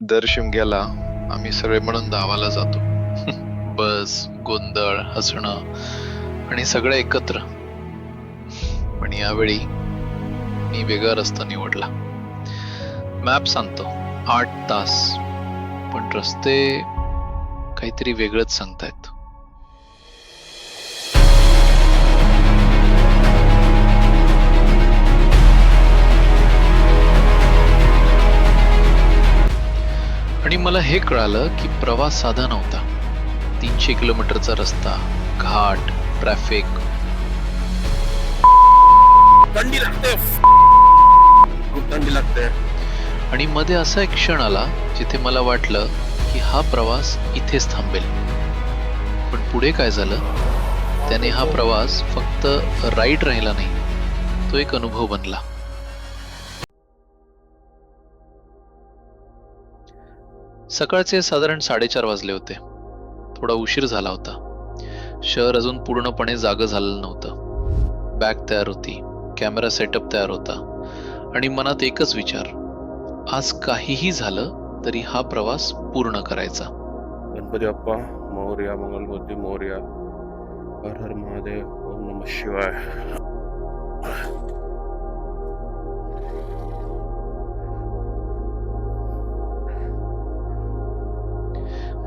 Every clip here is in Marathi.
दर शिमग्याला आम्ही सगळे म्हणून गावाला जातो. बस, गोंधळ, हसणं आणि सगळं एकत्र. पण यावेळी मी वेगळा रस्ता निवडला. मॅप सांगतो 8 तास, पण रस्ते काहीतरी वेगळंच सांगतायत. आणि मला हे कळालं की प्रवास साधा नव्हता. 300 किलोमीटरचा रस्ता, घाट, ट्रॅफिक थंडी लागते, खूप थंडी लागते. आणि मध्ये असा एक क्षण आला जिथे मला वाटलं की हा प्रवास इथेच थांबेल. पण पुढे काय झालं, त्याने हा प्रवास फक्त राईड राहिला नाही, तो एक अनुभव बनला. सकाळचे साधारण 4:30 वाजले होते. थोडा उशीर झाला होता. शहर अजून पूर्णपणे जागं झालेलं नव्हतं. बॅग तयार होती, कॅमेरा सेटअप तयार होता आणि मनात एकच विचार, आज काहीही झालं तरी हा प्रवास पूर्ण करायचा. गणपती बाप्पा मोरया, मंगलमूर्ती मोरया, हर हर महादेव, ओम नमः शिवाय.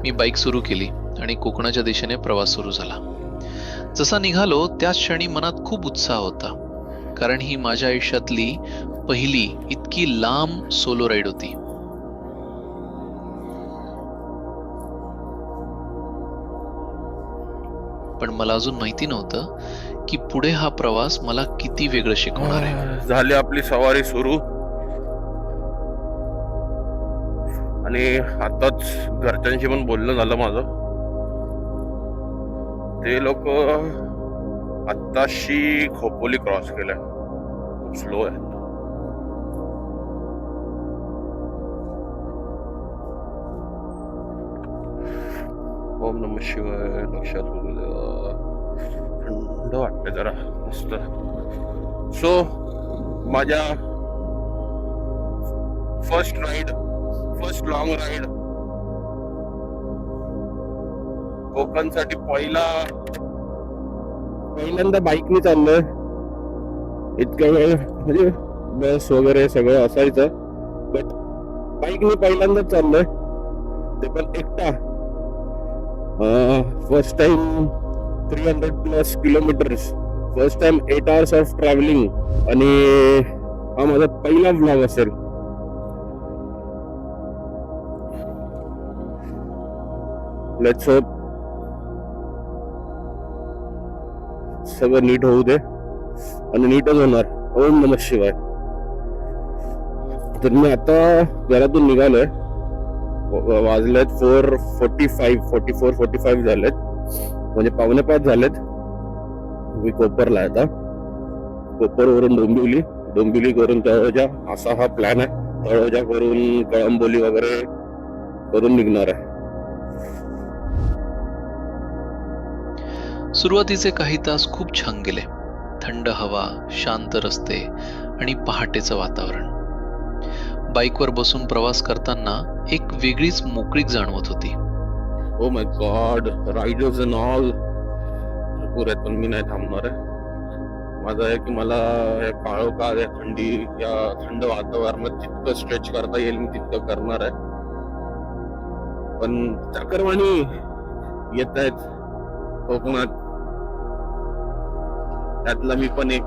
मी बाईक सुरू केली आणि कोकणाच्या दिशेने प्रवास सुरू झाला. जसा निघालो त्याच क्षणी मनात खूप उत्साह होता, कारण ही माझ्या आयुष्यातली पहिली इतकी लांब सोलो राईड होती. पण मला अजून माहिती नव्हतं की पुढे हा प्रवास मला किती वेगळं शिकवणार आहे. झाली आपली सवारी सुरू आणि आताच घरच्यांशी पण बोलणं झालं माझं. ते लोक आत्ताशी खोपोली क्रॉस केलंय, खूप स्लो आहे. ओम नमः शिवाय. लक्षात होऊ द्या, थंड वाटते जरा मस्त. सो माझ्या फर्स्ट लॉंग राईड कोकणसाठी पहिल्यांदा बाईकनी चाललोय. इतक्या वेळ म्हणजे बस वगैरे सगळं असायचं, बट बाईकनी पहिल्यांदाच चाललोय, ते पण एकटा. First time 300+ kilometres, first time 8 hours of travelling, आणि हा माझा पहिला व्लॉग असेल. लेट्स होप सगळं नीट होऊ दे, आणि नीटच होणार. ओम नमः शिवाय. तर मी आता घरातून निघालोय. वाजलेत 44 झालेत, म्हणजे 4:45 झालेत. मी कोपरला आता, कोपरवरून डोंबिवली करून तळोजा, असा हा प्लॅन आहे. तळोजा करून कळंबोली वगैरे करून निघणार आहे. सुरुवातीचे काही तास खूप छान गेले. थंड हवा, शांत रस्ते आणि पहाटेचं वातावरण. बाईकवर बसून प्रवास करताना एक वेगळीच मोकळीक जाणवत होती. Oh my God, riders and all भरपूर आहेत, पण मी नाही थांबणार आहे. माझं आहे की मला या काळोखात, या थंडी, या थंड वातावरणात जितकं स्ट्रेच करता येईल मी तितकं करणार आहे. पण चाकरमानी येत आहेत कोकणात, त्यातला मी पण एक.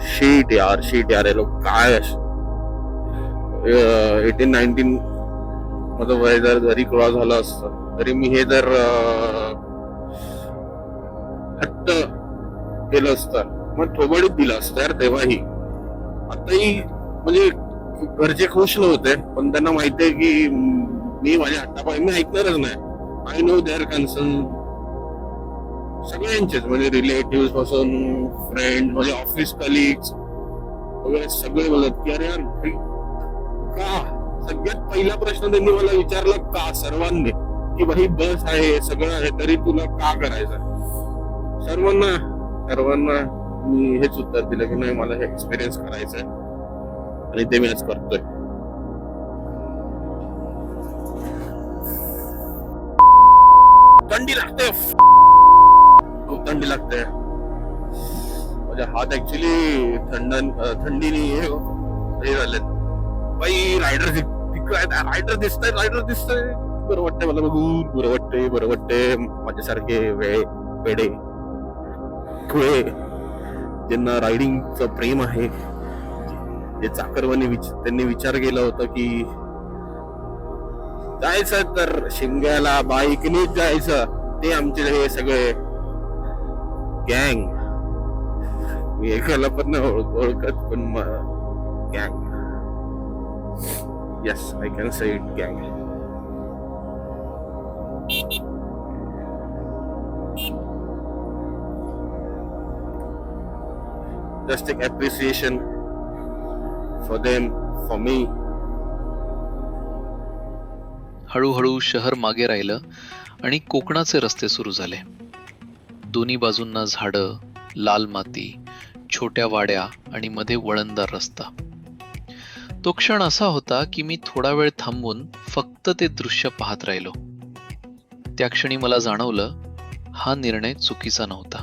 शीट यार हे लोक काय 18-19 माझं वय जरी क्रॉस झालं असतं तरी मी हे जर हट्ट केलं असतं, मग थोबडीत दिलं असतं यार तेव्हाही. आताही म्हणजे घरचे खुश नव्हते, पण त्यांना माहितीये की मी माझ्या हट्टापायी मी ऐकणारच नाही. आय नो देअर कन्सर्न, सगळ्यांचेच, म्हणजे रिलेटिव्ह पासून फ्रेंड, म्हणजे ऑफिस कलिग्स वगैरे सगळे बोलत की अरे यार का. सगळ्यात पहिला प्रश्न त्यांनी मला विचारला का, सर्वांनी, की भाई बस आहे, सगळं आहे, तरी तुला का करायचं. सर्वांना मी हेच उत्तर दिलं की नाही, मला हे एक्सपिरियन्स करायचंय आणि ते मी आज करतोय. थंडी लागते, खूप थंडी लागते. माझे हात ऍक्च्युली थंडीने हे झाले. बाई रायडर दिसतंय. बरं वाटतंय मला बघून, बरं वाटतंय. माझ्यासारखे वेडे खुळे ज्यांना रायडिंगचं प्रेम आहे, जे चाकरवानी त्यांनी विचार केला होता की जायचं तर शिमग्याला बाईकनेच जायचं, ते आमचे हे सगळे गँग. मी एकाला पण नाही ओळखत, पण गँग. Yes, I can say it, गँग. जस्ट एक appreciation for them, for me. हळूहळू शहर मागे राहिलं आणि कोकणाचे रस्ते सुरू झाले. दोन्ही बाजूंना झाडं, लाल माती, छोट्या वाड्या आणि मध्ये वळणदार रस्ता. तो क्षण असा होता की मी थोडा वेळ थांबून फक्त ते दृश्य पाहत राहिलो. त्या क्षणी मला जाणवलं, हा निर्णय चुकीचा नव्हता.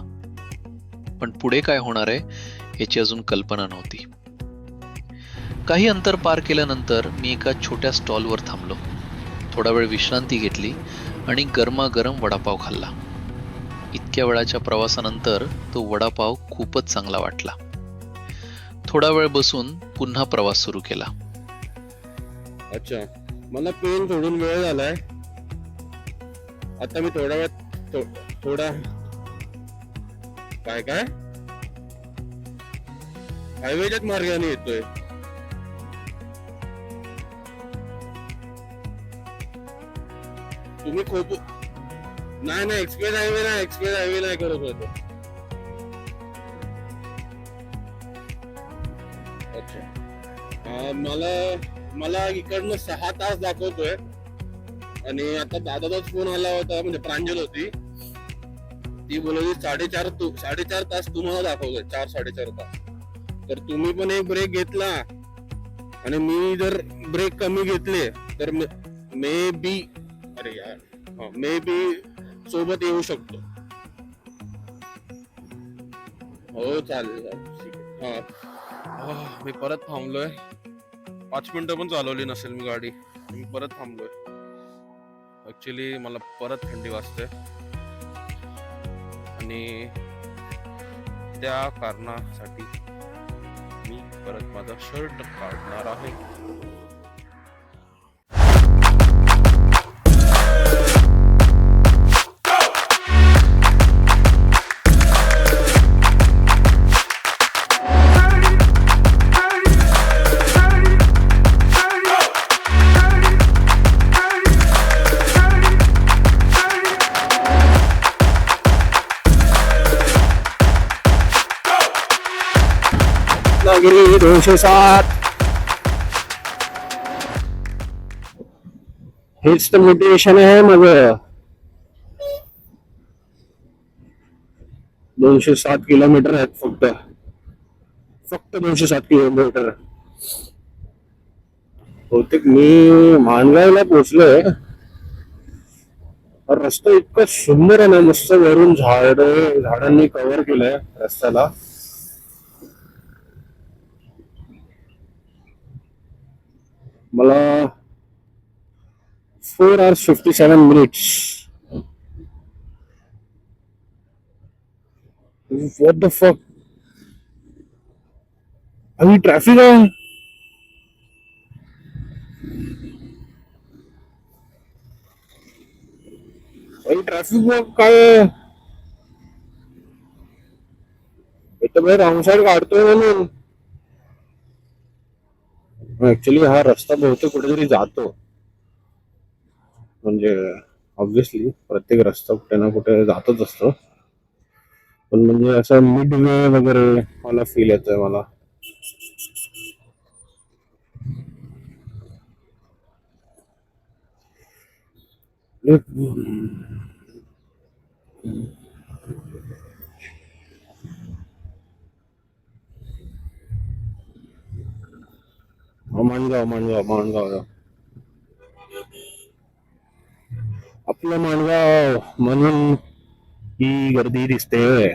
पण पुढे काय होणार आहे याची अजून कल्पना नव्हती. काही अंतर पार केल्यानंतर मी एका छोट्या स्टॉलवर थांबलो. थोडा वेळ विश्रांती घेतली आणि गरमागरम वडापाव खाल्ला. इतक्या वेळाच्या प्रवासानंतर तो वडापाव खूपच चांगला वाटला. थोडा वेळ बसून पुन्हा प्रवास सुरू केला. अच्छा, मला पेन सोडून वेळ झालाय. आता मी थोडा वेळ थोडा काय हायवेच्याच मार्गाने येतोय. तुम्ही खूप नाही एक्सप्रेस हायवे नाही करत होतो. अच्छा, मला इकडनं 6 तास दाखवतोय आणि आता दादाचाच फोन आला होता, म्हणजे प्रांजल होती, ती बोलवली 4.5 तास तुम्हाला दाखवतोय, 4-4.5 तास. तर तुम्ही पण एक ब्रेक घेतला आणि मी जर ब्रेक कमी घेतले तर मे बी सोबत येऊ शकतो. हो चालेल. मी परत थांबलोय. 5 मिनिटं पण चालवली नसेल मी गाडी, मी परत थांबलोय. ऍक्च्युली मला परत थंडी वाजते आणि त्या कारणासाठी मी परत माझा शर्ट काढणार आहे. रत्नागिरी 207. हेच तर मोटिवेशन आहे माझं. 207 किलोमीटर आहेत फक्त 207 किलोमीटर. बहुतेक मी माणगावला पोहोचलोय. रस्ता इतका सुंदर आहे ना, मस्त वरून झाडांनी कव्हर केलंय रस्त्याला. मला 4 hours 57 minutes. What the fuck? अभी ट्रॅफिक आहे. ट्रॅफिक काय इथं रॉंग साईड काढतोय म्हणून. ऍक्च्युली हा रस्ता बहुतेक कुठेतरी जातो, म्हणजे ऑब्विसली प्रत्येक रस्ता कुठे ना कुठे जातच असतो, पण म्हणजे असं मिड वे वगैरे मला फील येतोय मला. माणगाव आपलं माणगाव म्हणून ही गर्दी दिसते.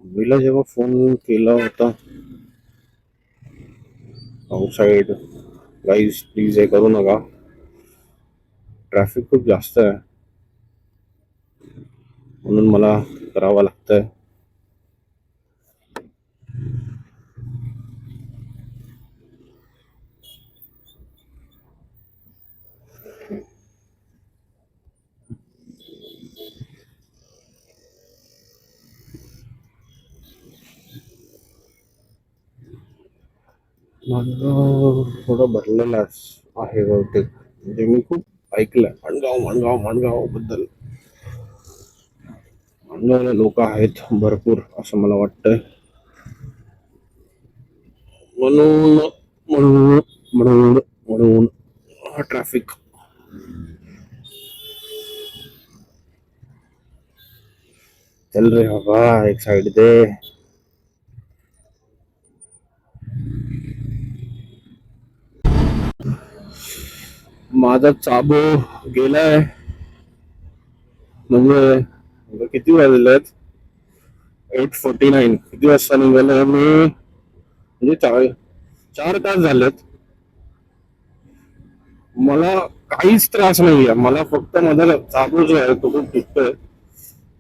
मीला जेव्हा फोन केला होता आउटसाइड, गाईज प्लीज हे करू नका, ट्रॅफिक खूप जास्त आहे म्हणून मला करावं लागतंय. माणगाव थोडं भरलेलं आहे बहुतेक, म्हणजे मी खूप ऐकलंय माणगाव माणगाव माणगाव बद्दल. माणगावला लोक आहेत भरपूर असं मला वाटतंय, म्हणून म्हणून म्हणून म्हणून हा ट्रॅफिक. चल रे बाबा एक साइड दे. माझा चाबू गेलाय, म्हणजे किती वाजलेत, 8:49. किती वाजता निघालोय मी, म्हणजे 4 तास झालेत. मला काहीच त्रास नाहीये, मला फक्त माझा चाबू जो आहे तो खूप दुखतोय.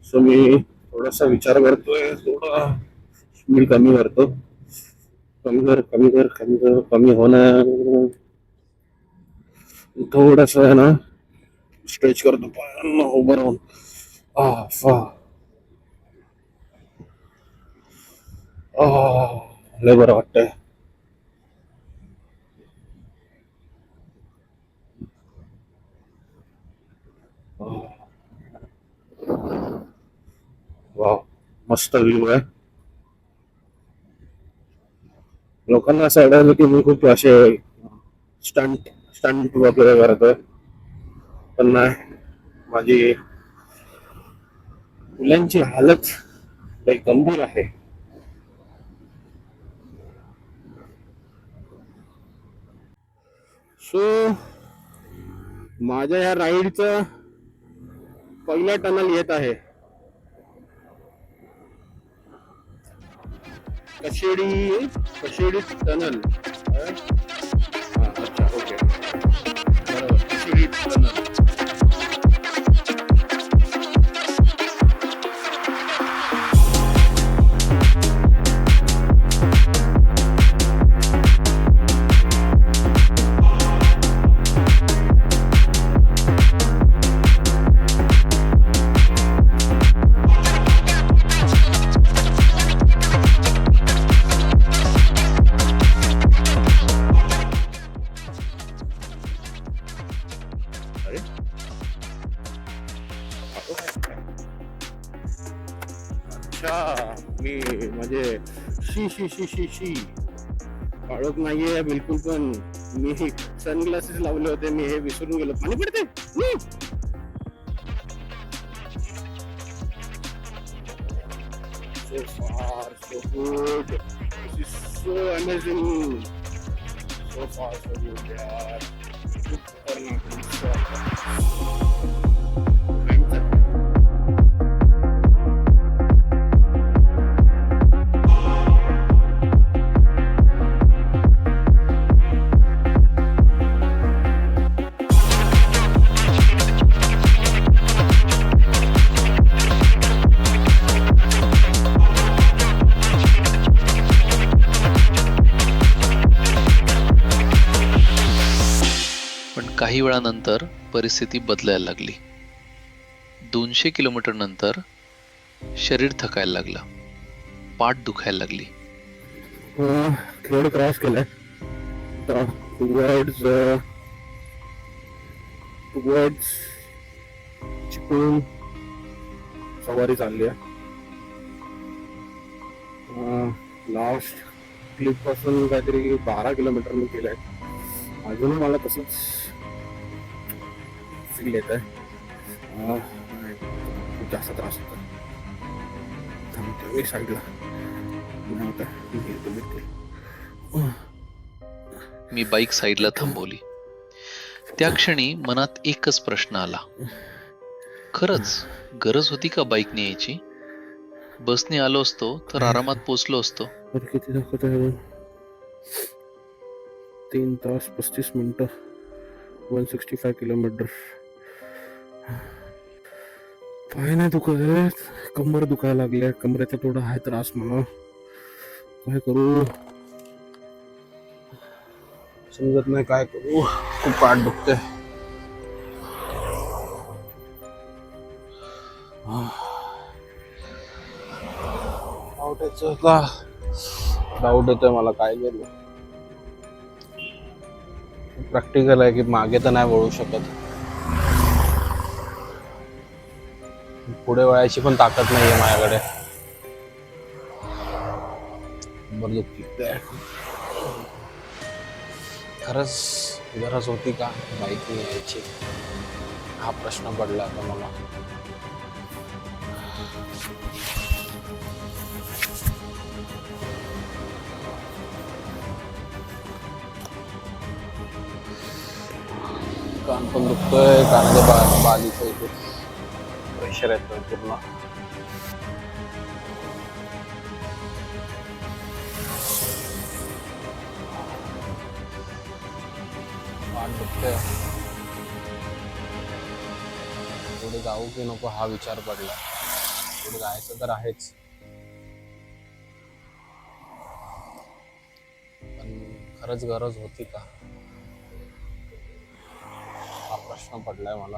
सो मी थोडासा विचार करतोय, थोडा स्पीड कमी करतो. कमी कर कमी कर कमी कर, कमी होणार. थोडस आहे ना स्ट्रेच करतो पायांना उभं राहून. लय बरं वाटतंय. वा, मस्त व्ह्यू आहे. लोकांना असं आढळलं की मी खूप असे स्टंट स्टंट वगैरे करतोय, पण नाही, माझी मुलांची हालत लय गंभीर आहे. सो माझ्या या राईडचं पहिला टनल येत आहे, कशेडी टनल. अच्छा, ओके, बरोबर, कशेडी टनल. अच्छा, मी म्हणजे शी काळोख नाहीये बिलकुल, पण मी सनग्लासेस लावले होते, मी हे विसरून गेलो. पाणी पडते. So far, so good. This is so amazing. So far, so good, यार. खूप खतरनाक दिसतंय. काही वेळानंतर परिस्थिती बदलायला लागली. 200 किलोमीटर नंतर शरीर थकायला लागलं, पाठ दुखायला लागली. रोड क्रॉस केलाय, टुवर्ड्स चिपळूण सवारी चालली आहे. लास्ट क्लिप पासून काहीतरी 12 किलोमीटर मी केलंय. अजूनही मला तसंच फील येत आहे, खूप जास्त त्रास होतो. थांबतो एक साईडला. मी बाईक साईडला थांबवली. त्या क्षणी मनात एकच प्रश्न आला. खरंच गरज होती का बाईकने यायची? बसने आलो असतो तर आरामात पोचलो असतो. तर किती दाखवत आहे? 3 तास 35 मिनिटं 165 किलोमीटर. पाय नाही दुखत आहेत, कंबर दुखायला लागले. कमरेचा थोडा आहे त्रास मला. काय करू समजत नाही, काय करू. खूप पाठ दुखते. डाऊट येतोय मला, काय करू. प्रॅक्टिकल आहे की मागे तर नाही वळू शकत. पुढे वळायची पण ताकद नाहीये माझ्याकडे. कंबर दुखते. खरंच गरज होती का बाईकने यायची, हा प्रश्न पडला आता मला. कान पण दुखतोय, कानाच्या बालीचं इथे प्रेशर येतोय पूर्ण. कान दुखतोय. पुढे जाऊ की नको हा विचार पडला. पुढे जायचं तर आहेच, पण खरंच गरज होती का, हा प्रश्न पडलाय मला.